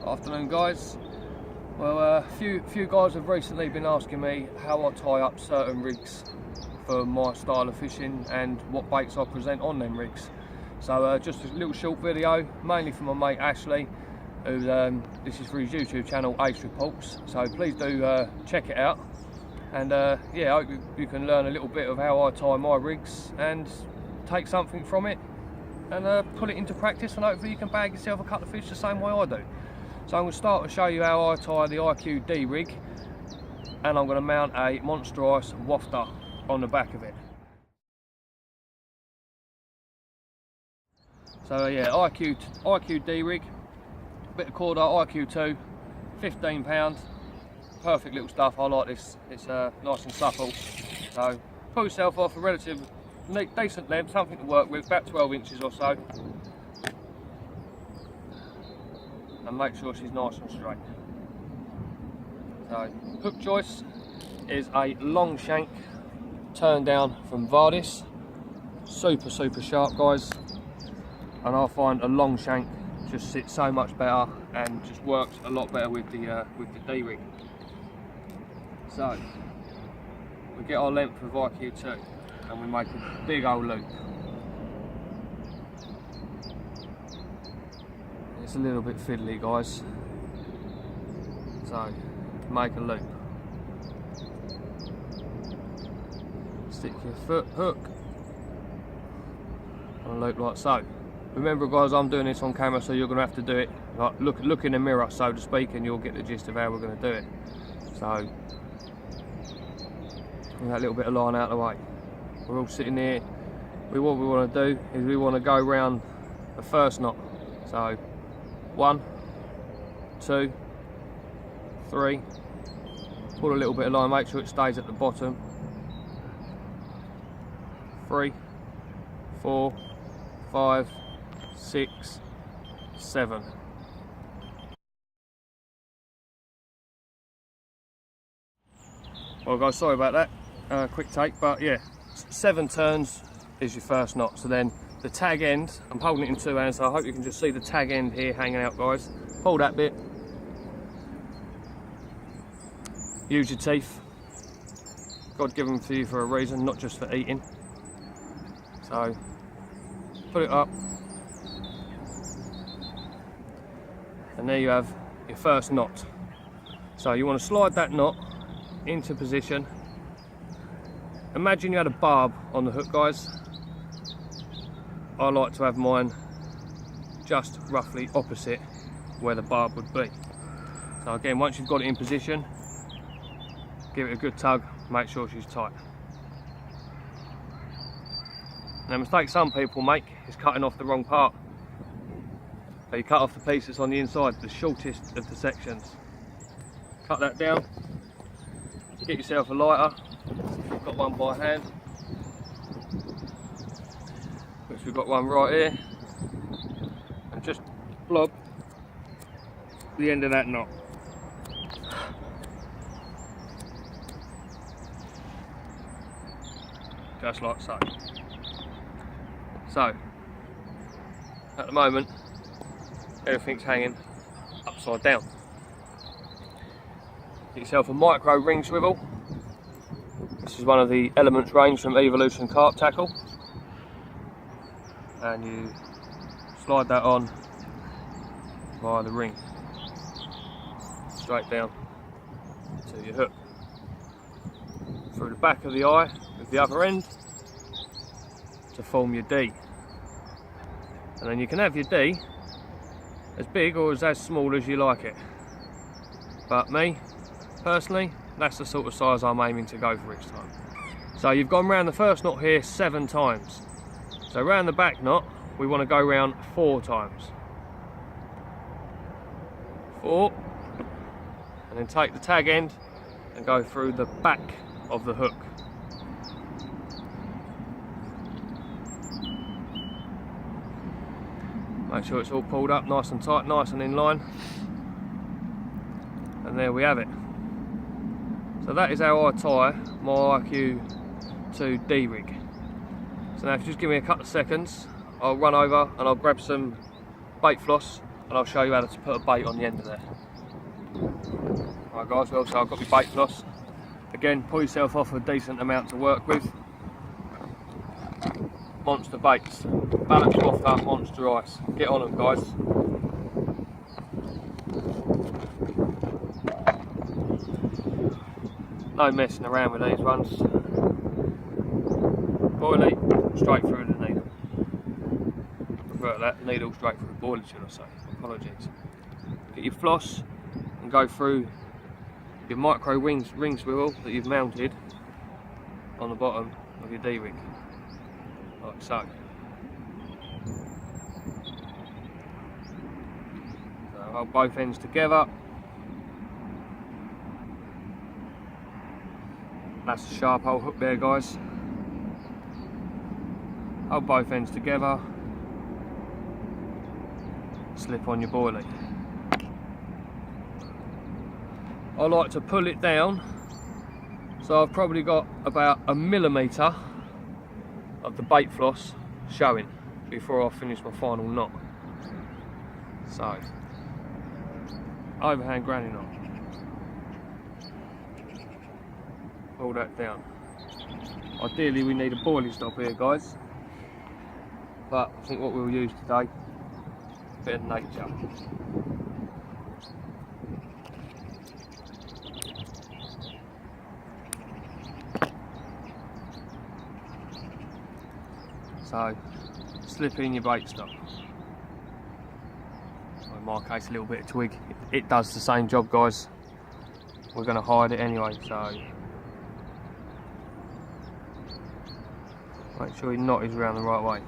Afternoon, guys. Well, a few guys have recently been asking me how I tie up certain rigs for my style of fishing and what baits I present on them rigs. So just a little short video, mainly for my mate Ashley, who this is for his YouTube channel, Ace Reports. So please do check it out. And yeah, I hope you can learn a little bit of how I tie my rigs and take something from it and put it into practice, and hopefully you can bag yourself a couple of fish the same way I do. So I'm going to start to show you how I tie the IQD rig, and I'm going to mount a Monster Ice wafter on the back of it. So yeah, IQD rig, bit of cord IQ2, £15, perfect little stuff. I like this, it's nice and supple. So pull yourself off a relative decent length, something to work with, about 12 inches or so. And make sure she's nice and straight. So hook choice is a long shank turn down from Vardis. Super sharp, guys, and I find a long shank just sits so much better and just works a lot better with the D rig. So we get our length of IQ2 and we make a big old loop. It's a little bit fiddly, guys, so make a loop, stick your hook on a loop like so. Remember, guys, I'm doing this on camera, so you're going to have to do it like look in the mirror, so to speak, and you'll get the gist of how we're going to do it. So that little bit of line out of the way, we're all sitting here. What we want to do is we want to go round the first knot. So 1, 2, 3, pull a little bit of line, make sure it stays at the bottom. 3, 4, 5, 6, 7. Well, guys, sorry about that, quick take, but yeah, 7 turns is your first knot. So then the tag end, I'm holding it in 2 hands, so I hope you can just see the tag end here hanging out, guys. Pull that bit, use your teeth, God give them to you for a reason, not just for eating. So put it up, and there you have your first knot. So you want to slide that knot into position. Imagine you had a barb on the hook, guys. I like to have mine just roughly opposite where the barb would be. So again, once you've got it in position, give it a good tug, make sure she's tight. Now, a mistake some people make is cutting off the wrong part. So you cut off the piece that's on the inside, the shortest of the sections. Cut that down, get yourself a lighter, I've got one by hand, which we've got one right here, and just blob the end of that knot. Just like so. So, at the moment, everything's hanging upside down. Get yourself a micro ring swivel. This is one of the Elements range from Evolution Carp Tackle. And you slide that on via the ring, straight down to your hook, through the back of the eye with the other end to form your D. And then you can have your D as big or as small as you like it, but me personally, that's the sort of size I'm aiming to go for each time. So you've gone round the first knot here 7 times. So round the back knot, we want to go round 4 times. 4, and then take the tag end and go through the back of the hook. Make sure it's all pulled up nice and tight, nice and in line. And there we have it. So that is how I tie my IQ2 D rig. So now if you just give me a couple of seconds, I'll run over and I'll grab some bait floss and I'll show you how to put a bait on the end of there. Right guys, well, so I've got my bait floss. Again, pull yourself off a decent amount to work with. Monster baits, balance wafter, monster ice. Get on them guys. No messing around with these ones. Boilie, straight through the needle. Revert that, needle straight through the boilie, should I say. Apologies. Get your floss and go through your micro ring swivel that you've mounted on the bottom of your D-rig, like so. So hold both ends together. That's a sharp old hook there guys. Hold both ends together. Slip on your boilie. I like to pull it down, so I've probably got about 1mm of the bait floss showing before I finish my final knot. So, overhand granny knot. Pull that down. Ideally we need a boilie stop here guys, but I think what we'll use today, a bit of nature. So, slip in your bait stop. In my case, a little bit of twig. It does the same job, guys. We're going to hide it anyway, so make sure your knot is around the right way.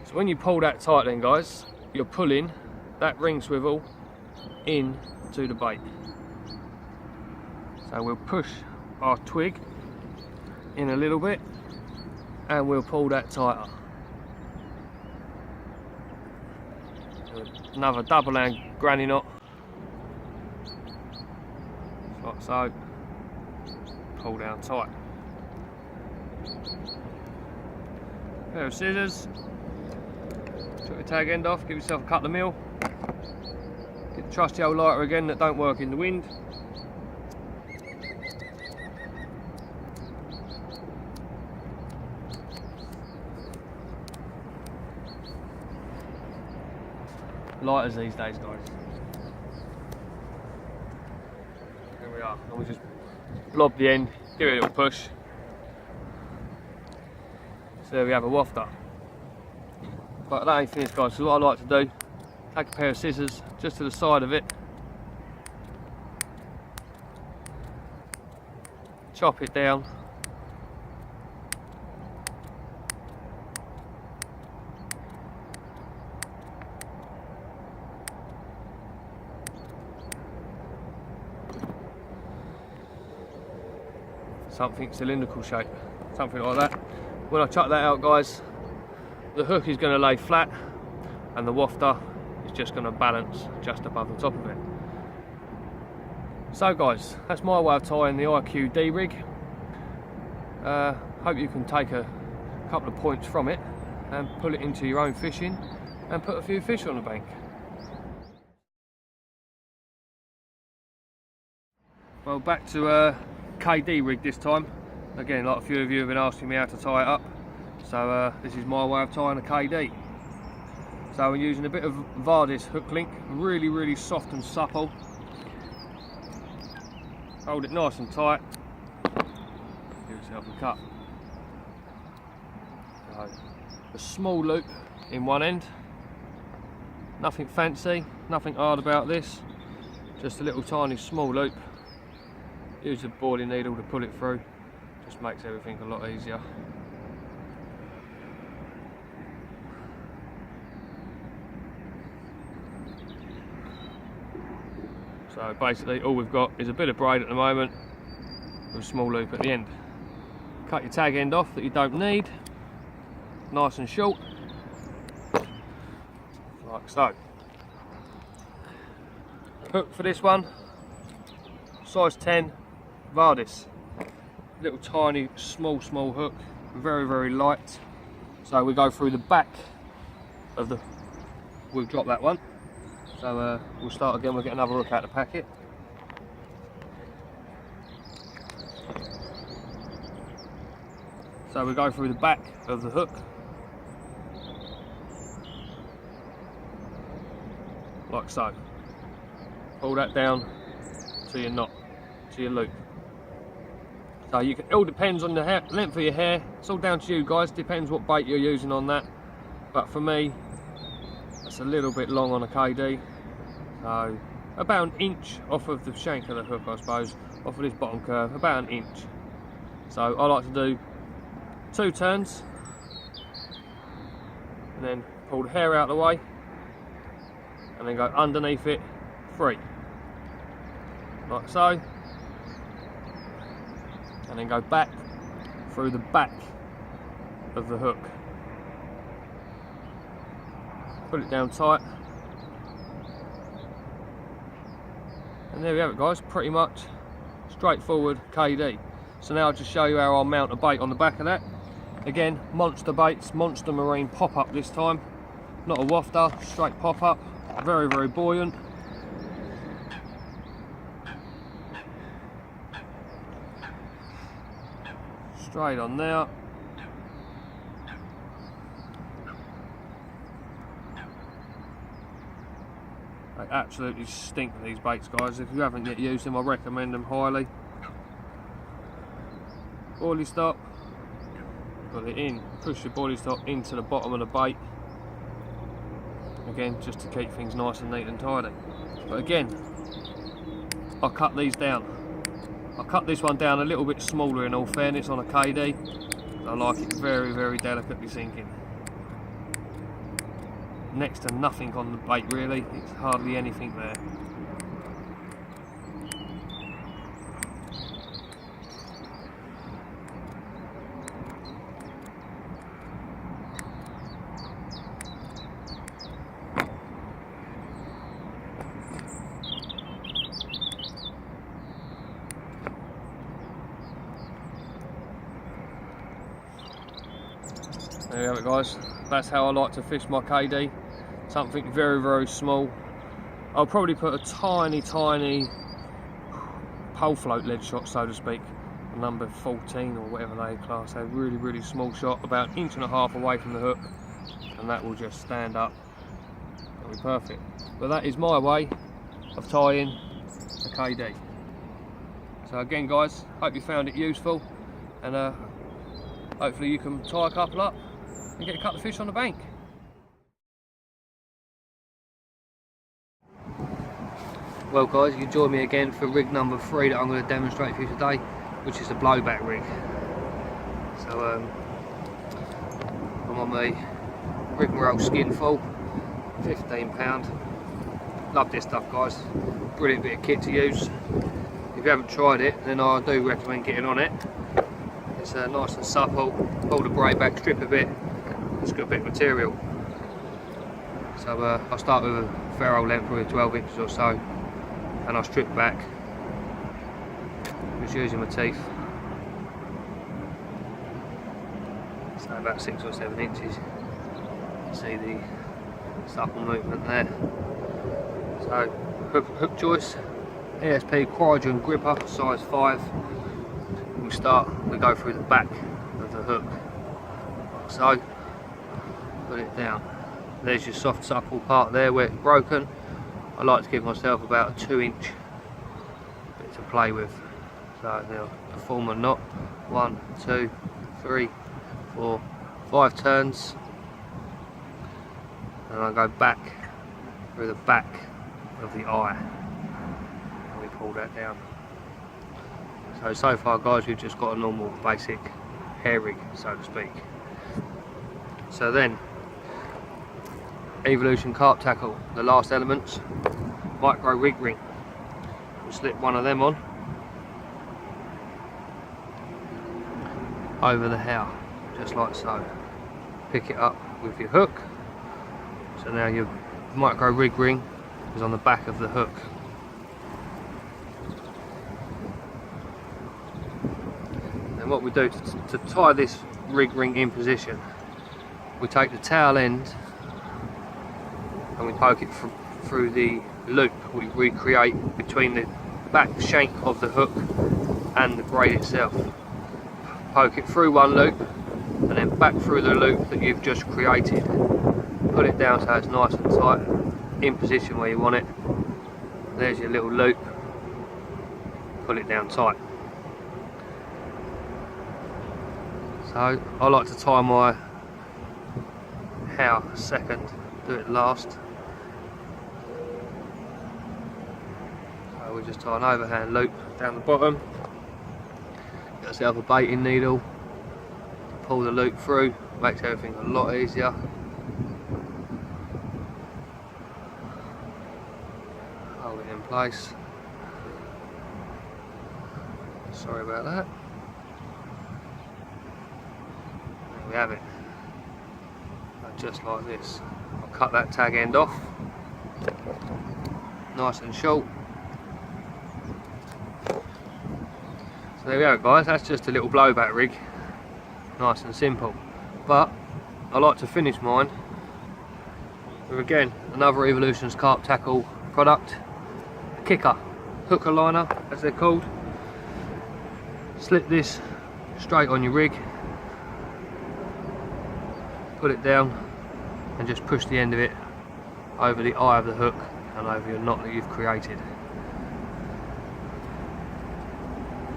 So when you pull that tight, then, guys, you're pulling that ring swivel in to the bait. So we'll push our twig in a little bit, and we'll pull that tighter. Another double hand granny knot, like so. Pull down tight. Pair of scissors. Chop your tag end off. Give yourself a couple of mil. Get the trusty old lighter again that don't work in the wind. Lighters these days, guys. Here we are, and we just blob the end, give it a little push. So there we have a wafter. But that ain't finished, guys. So what I like to do, take a pair of scissors just to the side of it, chop it down. Something cylindrical shape, something like that. When I chuck that out, guys, the hook is going to lay flat and the wafter is just going to balance just above the top of it. So guys, that's my way of tying the IQ D-rig. Hope you can take a couple of points from it and pull it into your own fishing and put a few fish on the bank. Well, back to KD rig this time. Again, like a few of you have been asking me how to tie it up, so this is my way of tying a KD. So we're using a bit of Vardis hook link, really soft and supple. Hold it nice and tight, give yourself a cut. So, a small loop in one end, nothing fancy, nothing hard about this, just a little tiny small loop. Use a boiling needle to pull it through, just makes everything a lot easier. So basically all we've got is a bit of braid at the moment with a small loop at the end. Cut your tag end off that you don't need, nice and short, like so. Hook for this one, size 10. Vardis, little tiny small hook, very light. So we go through the back of the, we'll drop that one, So we'll start again, we'll get another hook out of the packet. So we go through the back of the hook. Like so. Pull that down to your knot, to your loop. So you can, it all depends on the hair, length of your hair. It's all down to you guys, depends what bait you're using on that. But for me, it's a little bit long on a KD. So about an inch off of the shank of the hook, I suppose, off of this bottom curve, about an inch. So I like to do 2 turns and then pull the hair out of the way and then go underneath it 3, like so, and then go back through the back of the hook, put it down tight, and there we have it guys, pretty much straightforward KD. So now I'll just show you how I'll mount a bait on the back of that. Again, monster baits, monster marine pop-up this time. Not a wafter, straight pop-up. Very, very buoyant. Straight on there. They absolutely stink, these baits guys. If you haven't yet used them, I recommend them highly. Boilie stop. Put it in, push your boilie stop into the bottom of the bait. Again, just to keep things nice and neat and tidy. But again, I cut these down. I cut this one down a little bit smaller in all fairness on a KD. I like it very, very delicately sinking. Next to nothing on the bait really, it's hardly anything there. There you have it guys, that's how I like to fish my KD, something very, very small. I'll probably put a tiny pole float lead shot, so to speak, number 14 or whatever they class, a really, really small shot, about 1.5 inches away from the hook, and that will just stand up, that'll be perfect. But that is my way of tying a KD. So again guys, hope you found it useful, and hopefully you can tie a couple up and get a couple of fish on the bank. Well guys, you join me again for rig number 3 that I'm going to demonstrate for you today, which is the blowback rig. So I'm on the rigmarole Skinful, £15. Love this stuff guys, brilliant bit of kit to use. If you haven't tried it, then I do recommend getting on it. It's nice and supple, pull the braid back, strip a bit, it's got a bit of material. So I'll start with a ferrule length, probably 12 inches or so, and I'll strip back, just using my teeth. So about 6 or 7 inches. See the supple movement there. So hook choice, ESP Cryogen gripper, size 5. We go through the back of the hook, like so. Put it down. There's your soft supple part there where it's broken. I like to give myself about a 2-inch bit to play with. So now perform a knot. 1, 2, 3, 4, 5 turns, and I go back through the back of the eye, and we pull that down. So far guys, we've just got a normal basic hair rig, so to speak. So then, Evolution carp tackle, the last elements, micro rig ring. We'll slip one of them on over the hair, just like so. Pick it up with your hook. So now your micro rig ring is on the back of the hook. And what we do to tie this rig ring in position, we take the tail end and we poke it through the loop we recreate between the back shank of the hook and the braid itself. Poke it through one loop and then back through the loop that you've just created. Put it down so it's nice and tight, in position where you want it. There's your little loop. Pull it down tight. So I like to tie my hair second, do it last. So we just tie an overhand loop down the bottom. Get yourself a baiting needle, pull the loop through, makes everything a lot easier. Hold it in place. Sorry about that. There we have it. And just like this. I'll cut that tag end off. Nice and short. So there we go guys, that's just a little blowback rig. Nice and simple. But I like to finish mine with, again, another Evolutions carp tackle product. A kicker, hooker liner as they're called. Slip this straight on your rig, put it down and just push the end of it over the eye of the hook and over your knot that you've created.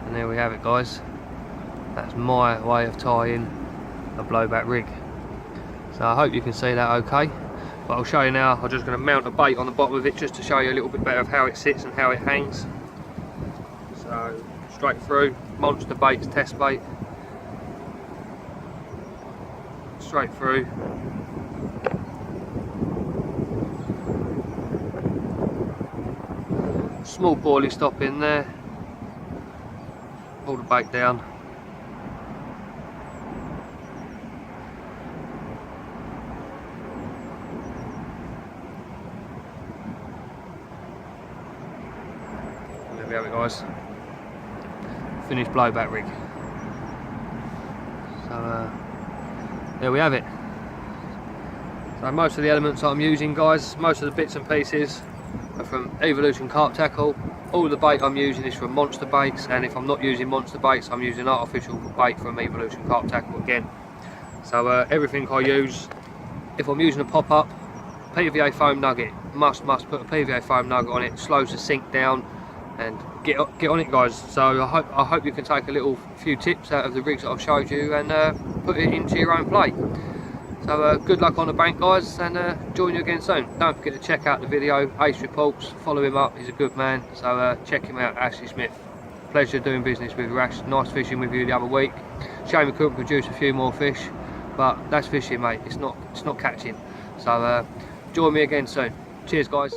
And there we have it guys, that's my way of tying a blowback rig. So I hope you can see that okay, but I'll show you now. I'm just going to mount a bait on the bottom of it just to show you a little bit better of how it sits and how it hangs. So straight through, monster baits, test bait, straight through. Small boilie stop in there, pull the bait down. There we have it guys, finished blowback rig. So there we have it. So most of the elements I'm using guys, most of the bits and pieces are from Evolution Carp Tackle. All the bait I'm using is from monster baits, and if I'm not using monster baits I'm using artificial bait from Evolution Carp Tackle again. So everything I use, if I'm using a pop-up, PVA foam nugget, must put a PVA foam nugget on it, slows the sink down, and get on it guys. So I hope you can take a few tips out of the rigs that I've showed you and put it into your own play. So good luck on the bank guys, and join you again soon. Don't forget to check out the video, Ace Reports, follow him up, he's a good man. So check him out, Ashley Smith. Pleasure doing business with you Ash, nice fishing with you the other week. Shame we couldn't produce a few more fish, but that's fishing mate, it's not catching. So join me again soon. Cheers guys.